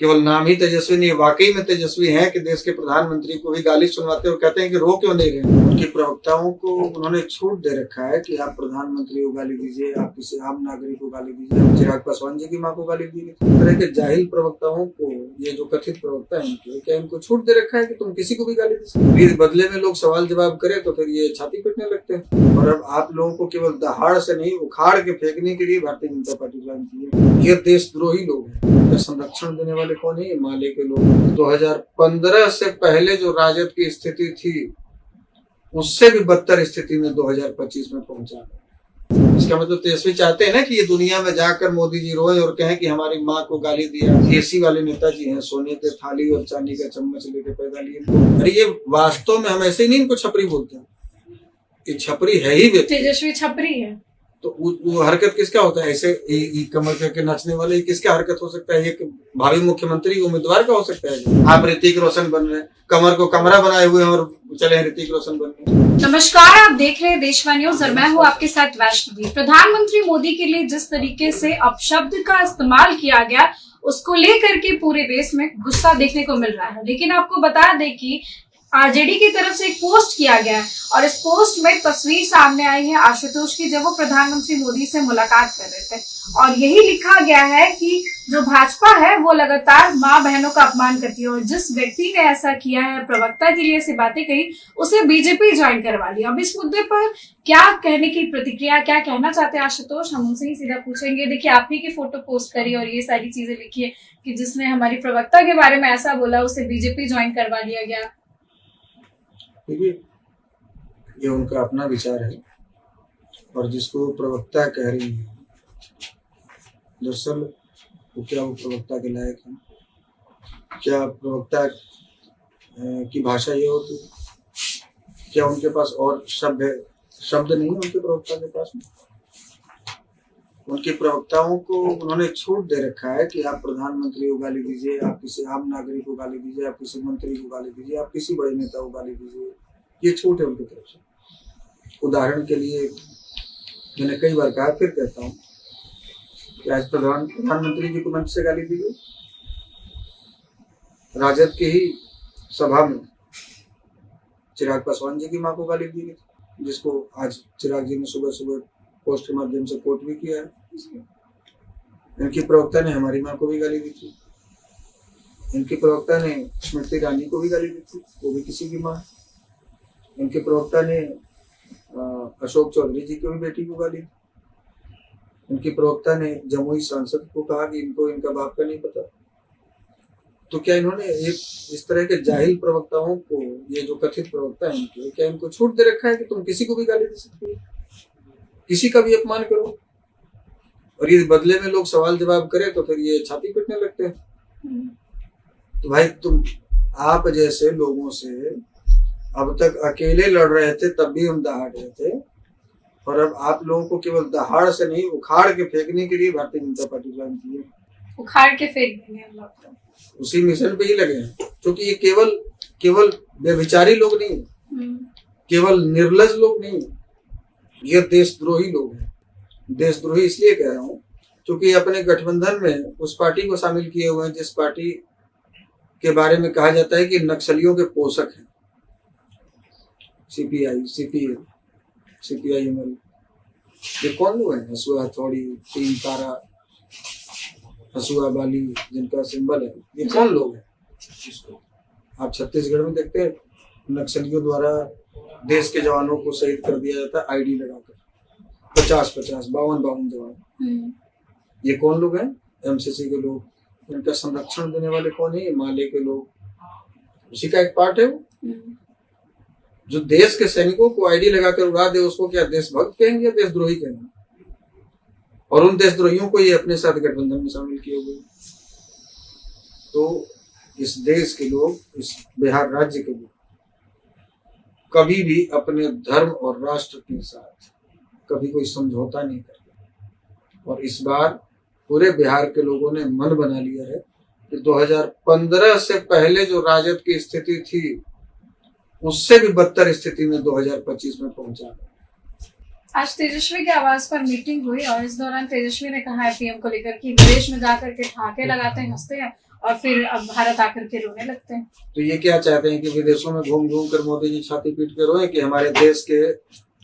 केवल नाम ही तेजस्वी नहीं, वाकई में तेजस्वी हैं कि देश के प्रधानमंत्री को भी गाली सुनवाते और कहते हैं कि रो क्यों नहीं रहे। उनके प्रवक्ताओं को उन्होंने छूट दे रखा है कि आप प्रधानमंत्री को गाली दीजिए, आप किसी आम नागरिक को गाली दीजिए, चिराग पासवान जी की माँ को गाली दीजिए। इस तरह के जाहिल प्रवक्ताओं को, ये जो कथित प्रवक्ता है इनके, क्या इनको छूट दे रखा है कि तुम किसी को भी गाली दे सकते। इस बदले में लोग सवाल जवाब करे तो फिर ये छाती पीटने लगते हैं। और अब आप लोगों को केवल दहाड़ से नहीं, उखाड़ के फेंकने के लिए भारतीय जनता पार्टी ज्वाइन की है। ये देशद्रोही लोग हैं। संरक्षण देने वाले कौन है? माले के लोग। 2015 से पहले जो राजद की स्थिति थी उससे भी बदतर स्थिति में 2025 में पहुंचा। इसका मतलब तेजस्वी चाहते हैं ना कि ये दुनिया में जाकर मोदी जी रोए और कहें कि हमारी माँ को गाली दिया। एसी वाले नेताजी हैं, सोने के थाली और चांदी का चम्मच लेके पैदा लिए। अरे ये वास्तव में हम ऐसे ही नहीं इनको छपरी बोलते हैं, ये छपरी है ही। तेजस्वी छपरी है तो वो हरकत किसका होता है? ऐसे कमर करके नाचने वाले किसका हरकत हो सकता है? ये भावी मुख्यमंत्री उम्मीदवार का हो सकता है। आप ऋतिक रोशन बन रहे हैं, कमर को कमरा बनाए हुए हैं और चले ऋतिक रोशन बन रहे हैं। नमस्कार, आप देख रहे हैं देशवाणी न्यूज और मैं हूं आपके साथ वैष्णवी। प्रधानमंत्री मोदी के लिए जिस तरीके से अपशब्द का इस्तेमाल किया गया उसको लेकर के पूरे देश में गुस्सा देखने को मिल रहा है। लेकिन आपको बता दें कि आरजेडी की तरफ से एक पोस्ट किया गया है और इस पोस्ट में तस्वीर सामने आई है आशुतोष की, जब वो प्रधानमंत्री मोदी से मुलाकात कर रहे थे और यही लिखा गया है कि जो भाजपा है वो लगातार माँ बहनों का अपमान करती है और जिस व्यक्ति ने ऐसा किया है, प्रवक्ता के लिए ऐसी बातें कही, उसे बीजेपी ज्वाइन करवा लिया। अब इस मुद्दे पर क्या कहने की प्रतिक्रिया, क्या कहना चाहते हैं आशुतोष, हम उनसे ही सीधा पूछेंगे। देखिए, आपने की फोटो पोस्ट करी और ये सारी चीजें लिखी है कि जिसने हमारी प्रवक्ता के बारे में ऐसा बोला उसे बीजेपी ज्वाइन करवा लिया गया। देखिए, ये उनका अपना विचार है और जिसको प्रवक्ता कह रही है, दरअसल वो क्या वो प्रवक्ता के लायक है? क्या प्रवक्ता की भाषा ये होती है? क्या उनके पास और शब्द नहीं है उनके प्रवक्ता के पास में? उनके प्रवक्ताओं को उन्होंने छूट दे रखा है कि आप प्रधानमंत्री को गाली दीजिए, आप किसी आम नागरिक को गाली दीजिए, आप किसी मंत्री को गाली दीजिए, आप किसी बड़े नेता को गाली दीजिए। ये छूट है उनकी तरफ से। उदाहरण के लिए मैंने कई बार कहा, फिर कहता हूँ कि आज प्रधानमंत्री जी को मंच से गाली दी गई। राजद की ही सभा में चिराग पासवान जी की माँ को गाली दी गई, जिसको आज चिराग जी ने सुबह सुबह पोस्ट के माध्यम से कोट भी किया है। इनकी प्रवक्ता ने हमारी माँ को भी गाली दी थी। इनकी प्रवक्ता ने स्मृति ईरानी को भी गाली दी थी, वो भी किसी की माँ। इनके प्रवक्ता ने अशोक चौधरी जी की भी बेटी को गाली दी। इनके प्रवक्ता ने जमुई सांसद को कहा कि इनको इनका बाप का नहीं पता। तो क्या इन्होंने एक इस तरह के जाहिल प्रवक्ताओं को, ये जो कथित प्रवक्ता है इनके, क्या इनको छूट दे रखा है कि तुम किसी को भी गाली दे सकते हो, किसी का भी अपमान करो? और ये बदले में लोग सवाल जवाब करे तो फिर ये छाती पीटने लगते हैं। तो भाई, तुम आप जैसे लोगों से अब तक अकेले लड़ रहे थे, तब भी हम दहाड़ रहे थे, और अब आप लोगों को केवल दहाड़ से नहीं, उखाड़ के फेंकने के लिए भारतीय जनता पार्टी ज्वाइन की है। उखाड़ के फेंक देंगे हम लोग, तो उसी मिशन पे ही लगे हैं। क्योंकि ये केवल व्यभिचारी लोग नहीं, केवल निर्लज लोग नहीं, ये देशद्रोही लोग हैं। देशद्रोही इसलिए कह रहा हूँ क्योंकि अपने गठबंधन में उस पार्टी को शामिल किए हुए हैं जिस पार्टी के बारे में कहा जाता है कि नक्सलियों के पोषक हैं। सीपीआई, सीपीएम, सीपीआईएमएल, ये कौन लोग हैं? हसुआ, हथौड़ी, तीन तारा, हसुआ बाली जिनका सिंबल है, ये कौन लोग हैं? आप छत्तीसगढ़ में देखते हैं नक्सलियों द्वारा देश के जवानों को शहीद कर दिया जाता है आईडी लगाकर, 50-50, 52 जवान। ये कौन लोग हैं? एमसीसी के लोग। इनका संरक्षण देने वाले कौन है? माले के लोग, उसी का एक पार्ट है वो। जो देश के सैनिकों को आईडी लगाकर उड़ा दे उसको क्या देशभक्त कहेंगे या देशद्रोही कहेंगे? और उन देशद्रोहियों को ये अपने साथ गठबंधन में शामिल किए हुए। तो इस देश के लोग, इस बिहार राज्य के लोग कभी भी अपने धर्म और राष्ट्र के साथ कभी कोई समझौता नहीं करते। और इस बार पूरे बिहार के लोगों ने मन बना लिया है कि 2015 से पहले जो राजद की स्थिति थी उससे भी बदतर स्थिति में 2025 में पहुंचा। आज तेजस्वी के आवास पर मीटिंग हुई और इस दौरान तेजस्वी ने कहा है पीएम को लेकर कि विदेश में जाकर के ठाके लगाते हैं, हंसते हैं और फिर अब भारत आकर के रोने लगते हैं। तो ये क्या चाहते हैं कि विदेशों में घूम घूम कर मोदी जी छाती पीट के रोए कि हमारे देश के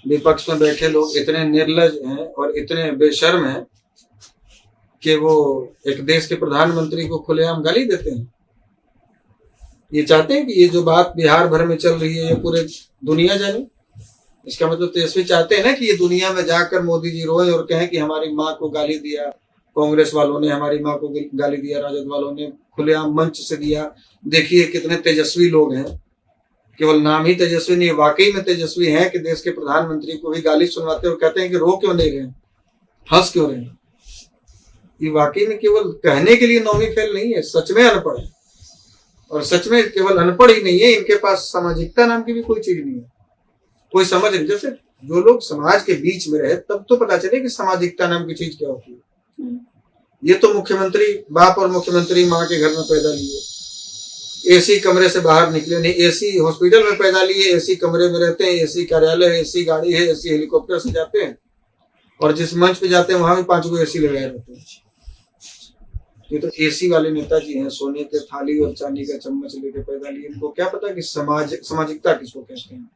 विपक्ष में बैठे लोग इतने निर्लज हैं और इतने बेशर्म हैं कि वो एक देश के प्रधानमंत्री को खुलेआम गाली देते हैं। ये चाहते हैं कि ये जो बात बिहार भर में चल रही है ये पूरे दुनिया जाने। इसका मतलब तेजस्वी चाहते हैं ना कि ये दुनिया में जाकर मोदी जी रोए और कहें कि हमारी माँ को गाली दिया कांग्रेस वालों ने, हमारी माँ को गाली दिया राजद वालों ने, खुलेआम मंच से दिया। देखिए कितने तेजस्वी लोग हैं, केवल नाम ही तेजस्वी नहीं, वाकई में तेजस्वी हैं कि देश के प्रधानमंत्री को भी गाली सुनवाते और कहते हैं कि रो क्यों नहीं रहे, हंस क्यों रहे। ये वाकई में केवल कहने के लिए नौवीं फेल नहीं है, सच में अनपढ़ है। और सच में केवल अनपढ़ ही नहीं है, इनके पास सामाजिकता नाम की भी कोई चीज नहीं है, कोई समझ नहीं। जैसे जो लोग समाज के बीच में रहे तब तो पता चले कि सामाजिकता नाम की चीज क्या होती है। ये तो मुख्यमंत्री बाप और मुख्यमंत्री माँ के घर में पैदा लिए, एसी कमरे से बाहर निकले नहीं, एसी हॉस्पिटल में पैदा लिए, एसी कमरे में रहते हैं, एसी कार्यालय है, एसी गाड़ी है, एसी हेलीकॉप्टर से जाते हैं और जिस मंच पे जाते हैं वहां भी 5 गो एसी लगाए रहते हैं। ये तो एसी वाले नेताजी हैं, सोने के थाली और चांदी का चम्मच लेके पैदा लिए। इनको क्या पता कि सामाजिकता किसको कहते हैं।